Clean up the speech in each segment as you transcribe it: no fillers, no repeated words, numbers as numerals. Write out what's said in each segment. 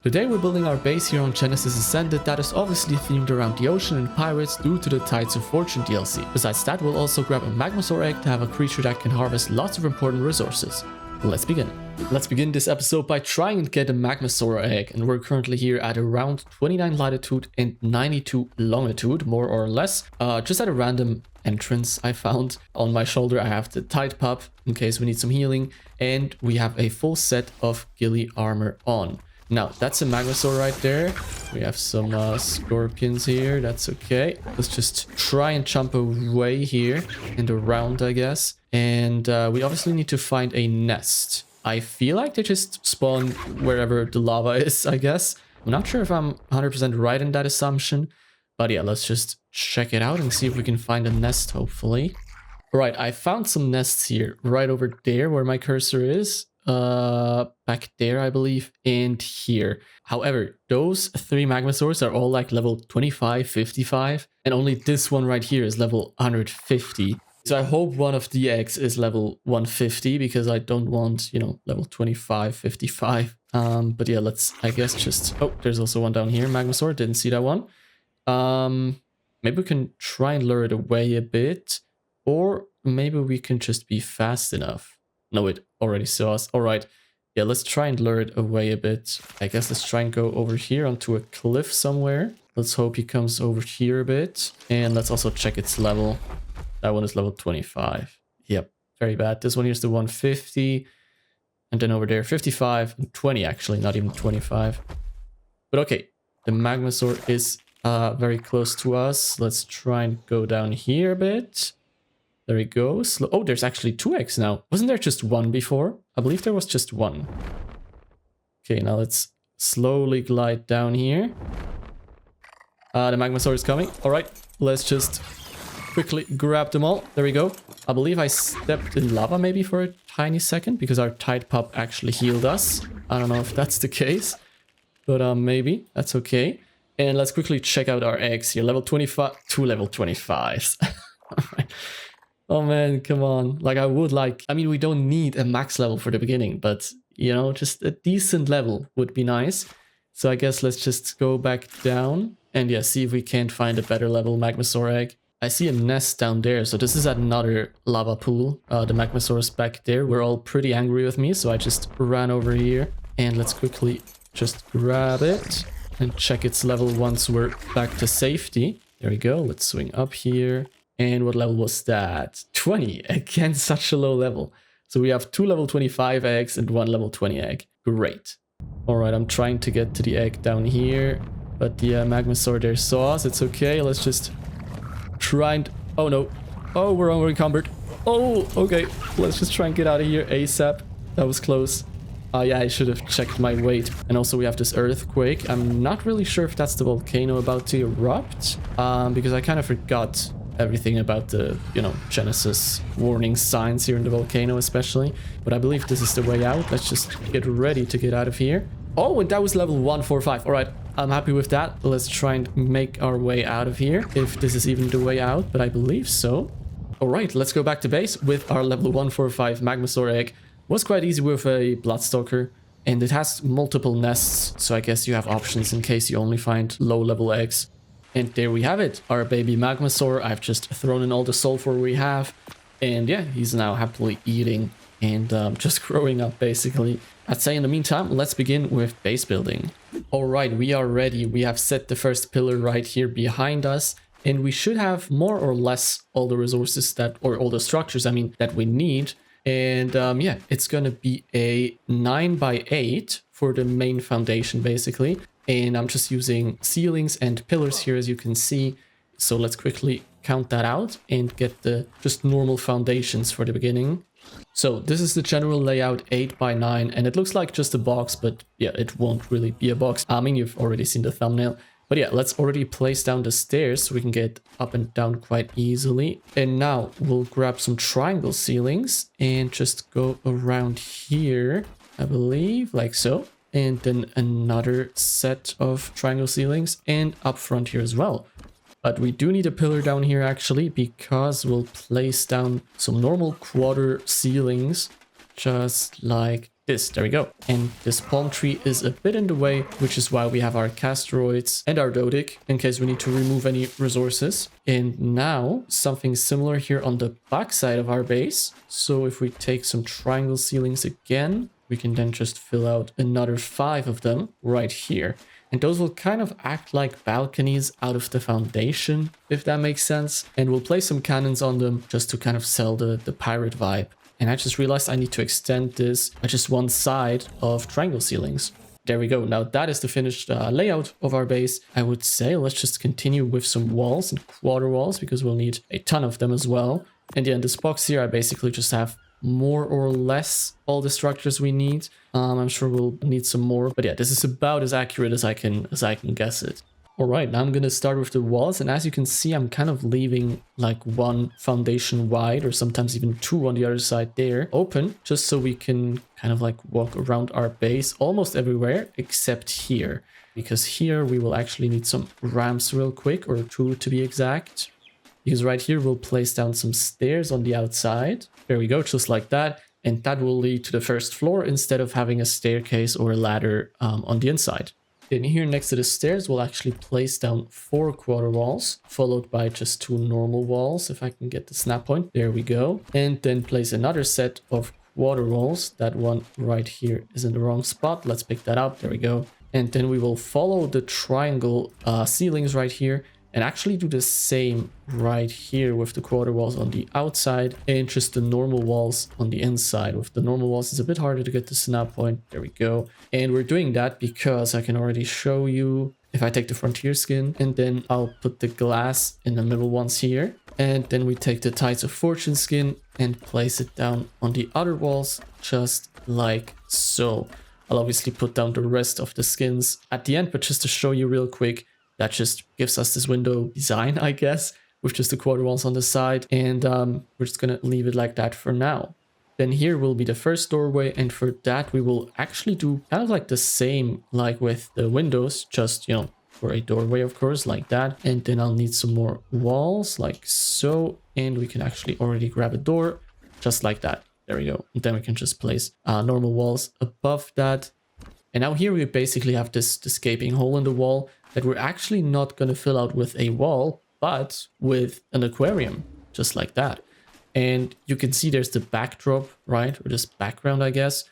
Today we're building our base here on Genesis Ascended that is obviously themed around the ocean and pirates due to the Tides of Fortune DLC. Besides that, we'll also grab a Magmasaur egg to have a creature that can harvest lots of important resources. Let's begin. Let's begin this episode by trying to get a Magmasaur egg, and we're currently here at around 29 latitude and 92 longitude, more or less. Just at a random entrance I found. On my shoulder I have the Tide Pup in case we need some healing, and we have a full set of ghillie armor on. Now, that's a Magmasaur right there. We have some scorpions here. That's okay. Let's just try and jump away here and around, I guess. And we obviously need to find a nest. I feel like they just spawn wherever the lava is, I guess. I'm not sure if I'm 100% right in that assumption. But yeah, let's just check it out and see if we can find a nest, hopefully. Alright, I found some nests here, right over there where my cursor is. Back there, I believe, and here. However, those three Magmasaurs are all like level 25, 55, and only this one right here is level 150. So I hope one of the eggs is level 150 because I don't want, you know, level 25, 55. But yeah, let's, I guess, just... Oh, there's also one down here, Magmasaur. Didn't see that one. Maybe we can try and lure it away a bit, or maybe we can just be fast enough. No, it already saw us. All right. Yeah, let's try and lure it away a bit. I guess let's try and go over here onto a cliff somewhere. Let's hope he comes over here a bit. And let's also check its level. That one is level 25. Yep, very bad. This one here's the 150. And then over there, 55 and 20 actually, not even 25. But okay, the Magmasaur is very close to us. Let's try and go down here a bit. There he goes. Oh, there's actually two eggs now. Wasn't there just one before? I believe there was just one. Okay, now let's slowly glide down here. The Magmasaur is coming. All right, let's just quickly grab them all. There we go. I believe I stepped in lava maybe for a tiny second because our Tide Pup actually healed us. I don't know if that's the case, but maybe. That's okay. And let's quickly check out our eggs here. Level 25, two level 25s. All right. Oh man, come on. Like I would like, I mean, we don't need a max level for the beginning, but you know, just a decent level would be nice. So I guess let's just go back down and yeah, see if we can't find a better level Magmasaur egg. I see a nest down there. So this is another lava pool. The Magmasaur is back there. We're all pretty angry with me. So I just ran over here and let's quickly just grab it and check its level once we're back to safety. There we go. Let's swing up here. And what level was that? 20. Again, such a low level. So we have two level 25 eggs and one level 20 egg. Great. All right, I'm trying to get to the egg down here. But the Magmasaur there saw us. It's okay. Let's just try and... Oh, no. Oh, we're over-encumbered. Oh, okay. Let's just try and get out of here ASAP. That was close. Yeah, I should have checked my weight. And also we have this earthquake. I'm not really sure if that's the volcano about to erupt. Because I kind of forgot everything about the, you know, Genesis warning signs here in the volcano especially. But I believe this is the way out. Let's just get ready to get out of here. Oh, and that was level 145. All right, I'm happy with that. Let's try and make our way out of here, if this is even the way out, but I believe so. All right, let's go back to base with our level 145 Magmasaur egg. Was quite easy with a Bloodstalker, and it has multiple nests, so I guess you have options in case you only find low-level eggs. And there we have it, our baby Magmasaur. I've just thrown in all the sulfur we have. And yeah, he's now happily eating and just growing up, basically. I'd say in the meantime, let's begin with base building. Alright, we are ready. We have set the first pillar right here behind us. And we should have more or less all the resources that, or all the structures, I mean, that we need. And yeah, it's gonna be a 9x8 for the main foundation, basically. And I'm just using ceilings and pillars here, as you can see. So let's quickly count that out and get the just normal foundations for the beginning. So this is the general layout, 8x9, and it looks like just a box, but yeah, it won't really be a box. I mean, you've already seen the thumbnail. But yeah, let's already place down the stairs so we can get up and down quite easily. And now we'll grab some triangle ceilings and just go around here, I believe, like so. And then another set of triangle ceilings and up front here as well. But we do need a pillar down here actually, because we'll place down some normal quarter ceilings just like this. There we go. And this palm tree is a bit in the way, which is why we have our Castroids and our Dodic in case we need to remove any resources. And now something similar here on the back side of our base. So if we take some triangle ceilings again, we can then just fill out another 5 of them right here. And those will kind of act like balconies out of the foundation, if that makes sense. And we'll place some cannons on them just to kind of sell the pirate vibe. And I just realized I need to extend this by just one side of triangle ceilings. There we go. Now that is the finished layout of our base. I would say let's just continue with some walls and quarter walls because we'll need a ton of them as well. And yeah, in this box here, I basically just have more or less all the structures we need. I'm sure we'll need some more, but yeah, this is about as accurate as I can guess it. All right, now I'm gonna start with the walls, and as you can see, I'm kind of leaving like one foundation wide, or sometimes even 2 on the other side there, open, just so we can kind of like walk around our base almost everywhere except here, because here we will actually need some ramps real quick, or 2 to be exact. Because right here we'll place down some stairs on the outside. There we go, just like that. And that will lead to the first floor instead of having a staircase or a ladder on the inside. Then here next to the stairs, we'll actually place down 4 quarter walls, followed by just 2 normal walls, if I can get the snap point. There we go. And then place another set of quarter walls. That one right here is in the wrong spot. Let's pick that up. There we go. And then we will follow the triangle ceilings right here and actually do the same right here with the quarter walls on the outside and just the normal walls on the inside. With the normal walls, it's a bit harder to get the snap point. There we go. And we're doing that because I can already show you, if I take the frontier skin and then I'll put the glass in the middle ones here. And then we take the Tides of Fortune skin and place it down on the other walls, just like so. I'll obviously put down the rest of the skins at the end, but just to show you real quick, that just gives us this window design, I guess, with just the quarter walls on the side. And we're just going to leave it like that for now. Then here will be the first doorway. And for that, we will actually do kind of like the same like with the windows, just, you know, for a doorway, of course, like that. And then I'll need some more walls like so. And we can actually already grab a door just like that. There we go. And then we can just place normal walls above that. And now here we basically have this gaping hole in the wall that we're actually not going to fill out with a wall, but with an aquarium, just like that. And you can see there's the backdrop, right? Or this background, I guess.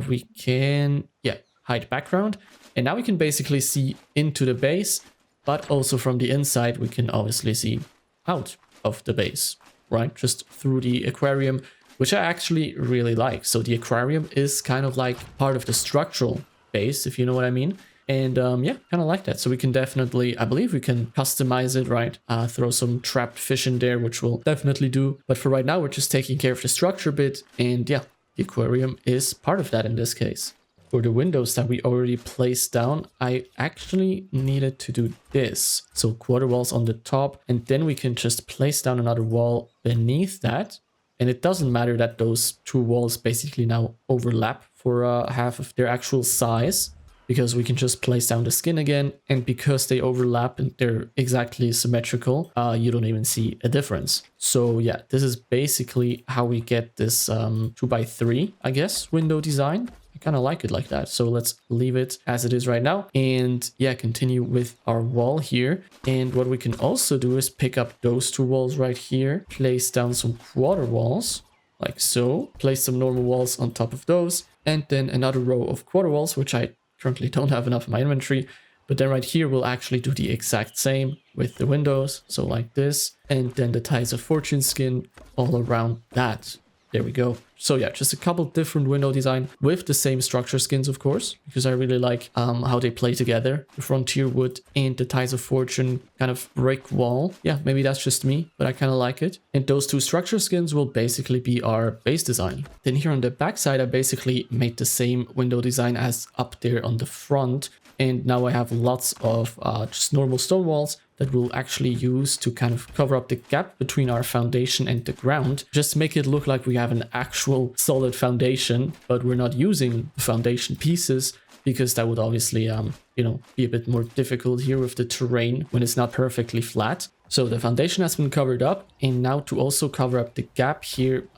We can, yeah, hide background. And now we can basically see into the base, but also from the inside, we can obviously see out of the base, right? Just through the aquarium, which I actually really like. So the aquarium is kind of like part of the structural base, if you know what I mean. And yeah, kind of like that. So we can definitely, I believe we can customize it, right? Throw some trapped fish in there, which we'll definitely do. But for right now, we're just taking care of the structure bit. And yeah, the aquarium is part of that in this case. For the windows that we already placed down, I actually needed to do this. So quarter walls on the top, and then we can just place down another wall beneath that. And it doesn't matter that those 2 walls basically now overlap for half of their actual size, because we can just place down the skin again. And because they overlap and they're exactly symmetrical, you don't even see a difference. So yeah, this is basically how we get this 2x3, I guess, window design. I kind of like it like that. So let's leave it as it is right now. And yeah, continue with our wall here. And what we can also do is pick up those 2 walls right here, place down some quarter walls like so, place some normal walls on top of those, and then another row of quarter walls, which I currently don't have enough in my inventory. But then right here, we'll actually do the exact same with the windows. So like this, and then the Tides of Fortune skin all around that. There we go. So yeah, just a couple different window design with the same structure skins, of course, because I really like how they play together. The Frontier Wood and the Tides of Fortune kind of brick wall. Yeah, maybe that's just me, but I kind of like it. And those 2 structure skins will basically be our base design. Then here on the back side, I basically made the same window design as up there on the front. And now I have lots of just normal stone walls that we'll actually use to kind of cover up the gap between our foundation and the ground. Just make it look like we have an actual solid foundation, but we're not using the foundation pieces. because that would obviously, you know, be a bit more difficult here with the terrain when it's not perfectly flat. So the foundation has been covered up, and now to also cover up the gap here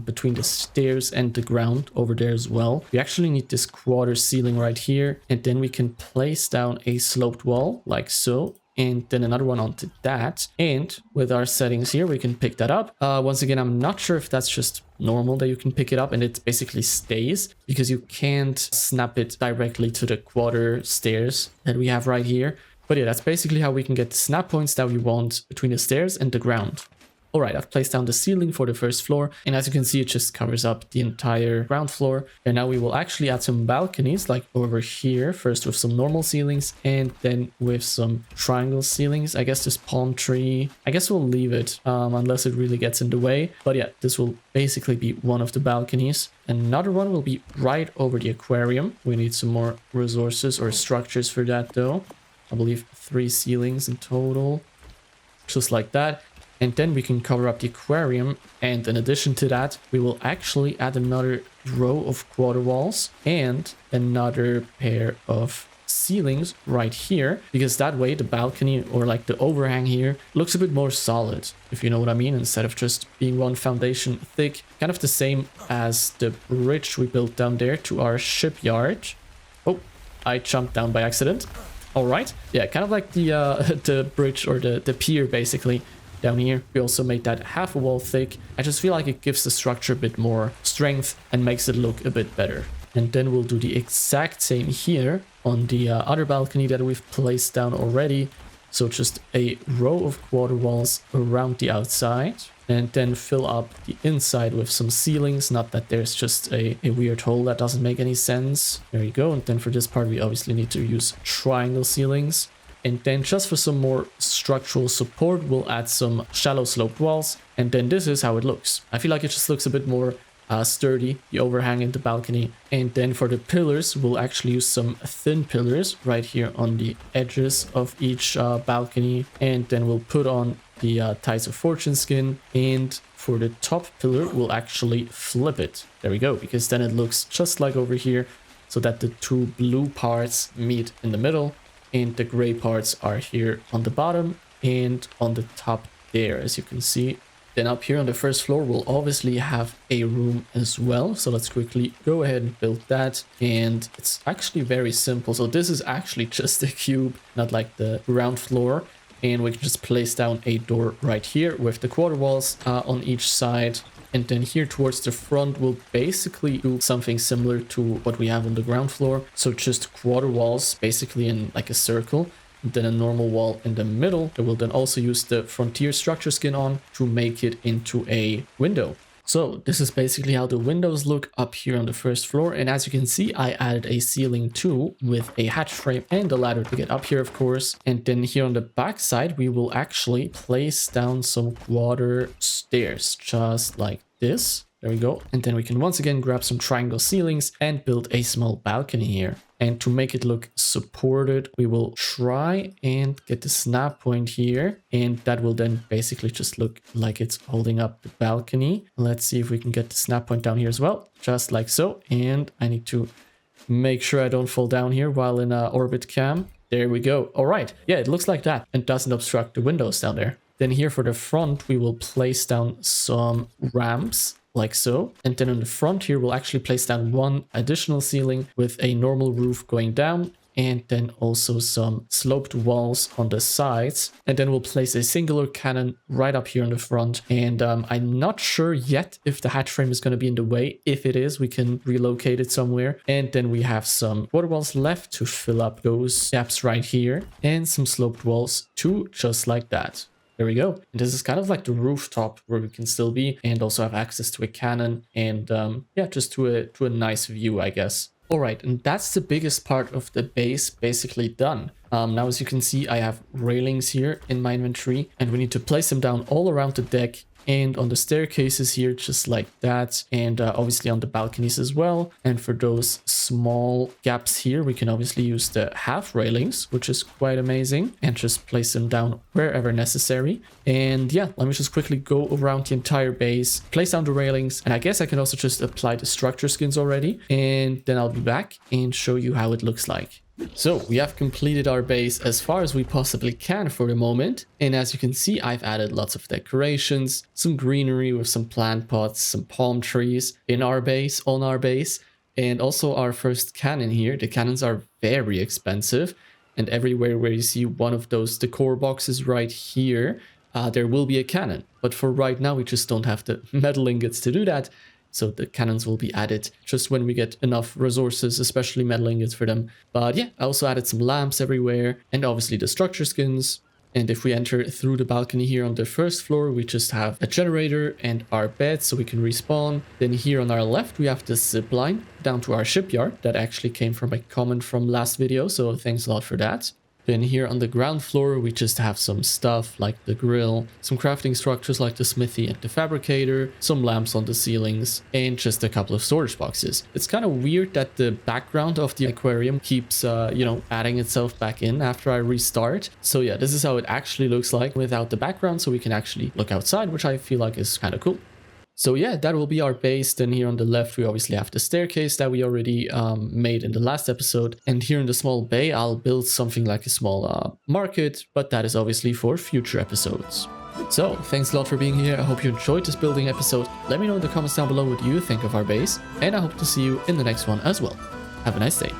between the stairs and the ground over there as well, we actually need this quarter ceiling right here, and then we can place down a sloped wall like so, and then another one onto that. And with our settings here, we can pick that up. Once again, I'm not sure if that's just normal that you can pick it up and it basically stays, because you can't snap it directly to the quarter stairs that we have right here. But yeah, that's basically how we can get the snap points that we want between the stairs and the ground. Alright, I've placed down the ceiling for the first floor, and as you can see, it just covers up the entire ground floor. And now we will actually add some balconies, like over here, first with some normal ceilings, and then with some triangle ceilings. I guess this palm tree, I guess we'll leave it, unless it really gets in the way. But yeah, this will basically be one of the balconies. Another one will be right over the aquarium. We need some more resources or structures for that though. I believe 3 ceilings in total, just like that. And then we can cover up the aquarium, and in addition to that, we will actually add another row of quarter walls and another pair of ceilings right here, because that way the balcony, or like the overhang here, looks a bit more solid, if you know what I mean, instead of just being one foundation thick. Kind of the same as the bridge we built down there to our shipyard. Oh, I jumped down by accident. All right, yeah, kind of like the the bridge, or the pier basically down here. We also made that half a wall thick. I just feel like it gives the structure a bit more strength and makes it look a bit better. And then we'll do the exact same here on the other balcony that we've placed down already. So just a row of quarter walls around the outside, and then fill up the inside with some ceilings. Not that there's just a weird hole that doesn't make any sense. There you go. And then for this part, we obviously need to use triangle ceilings. And then just for some more structural support, we'll add some shallow sloped walls. And then this is how it looks. I feel like it just looks a bit more sturdy, the overhang in the balcony. And then for the pillars, we'll actually use some thin pillars right here on the edges of each balcony. And then we'll put on the Tides of Fortune skin, and for the top pillar we'll actually flip it. There we go, because then it looks just like over here, so that the 2 blue parts meet in the middle and the gray parts are here on the bottom and on the top there, as you can see. Then up here on the first floor we'll obviously have a room as well, so let's quickly go ahead and build that. And it's actually very simple. So this is actually just a cube, not like the ground floor. And we can just place down a door right here with the quarter walls on each side. And then here towards the front, we'll basically do something similar to what we have on the ground floor. So just quarter walls, basically in like a circle. And then a normal wall in the middle. I will then also use the Frontier structure skin on to make it into a window. So this is basically how the windows look up here on the first floor. And as you can see, I added a ceiling too, with a hatch frame and a ladder to get up here, of course. And then here on the back side, we will actually place down some quarter stairs, just like this. There we go. And then we can once again grab some triangle ceilings and build a small balcony here. And to make it look supported, we will try and get the snap point here. And that will then basically just look like it's holding up the balcony. Let's see if we can get the snap point down here as well, just like so. And I need to make sure I don't fall down here while in orbit cam. There we go. All right. Yeah, it looks like that and doesn't obstruct the windows down there. Then here for the front, we will place down some ramps, like so. And then on the front here, we'll actually place down 1 additional ceiling with a normal roof going down, and then also some sloped walls on the sides. And then we'll place a singular cannon right up here on the front. And I'm not sure yet if the hatch frame is going to be in the way. If it is, we can relocate it somewhere. And then we have some quarter walls left to fill up those gaps right here, and some sloped walls too, just like that. There we go. And this is kind of like the rooftop where we can still be and also have access to a cannon and yeah, just to a nice view, I guess. All right, and that's the biggest part of the base basically done. Now, as you can see, I have railings here in my inventory, and we need to place them down all around the deck and on the staircases here, just like that, and obviously on the balconies as well. And for those small gaps here, we can obviously use the half railings, which is quite amazing, and just place them down wherever necessary. And yeah, let me just quickly go around the entire base, place down the railings, and I guess I can also just apply the structure skins already, and then I'll be back and show you how it looks like. So we have completed our base as far as we possibly can for the moment, and as you can see, I've added lots of decorations, some greenery with some plant pots, some palm trees in our base, on our base, and also our first cannon here. The cannons are very expensive, and everywhere where you see one of those decor boxes right here, there will be a cannon. But for right now, we just don't have the metal ingots to do that. So the cannons will be added just when we get enough resources, especially metal ingots for them. But yeah, I also added some lamps everywhere, and obviously the structure skins. And if we enter through the balcony here on the first floor, we just have a generator and our bed so we can respawn. Then here on our left, we have the zip line down to our shipyard. That actually came from a comment from last video, so thanks a lot for that. Then here on the ground floor, we just have some stuff like the grill, some crafting structures like the smithy and the fabricator, some lamps on the ceilings, and just a couple of storage boxes. It's kind of weird that the background of the aquarium keeps, adding itself back in after I restart. So yeah, this is how it actually looks like without the background, so we can actually look outside, which I feel like is kind of cool. So yeah, that will be our base. Then here on the left, we obviously have the staircase that we already made in the last episode. And here in the small bay, I'll build something like a small market, but that is obviously for future episodes. So thanks a lot for being here. I hope you enjoyed this building episode. Let me know in the comments down below what you think of our base, and I hope to see you in the next one as well. Have a nice day.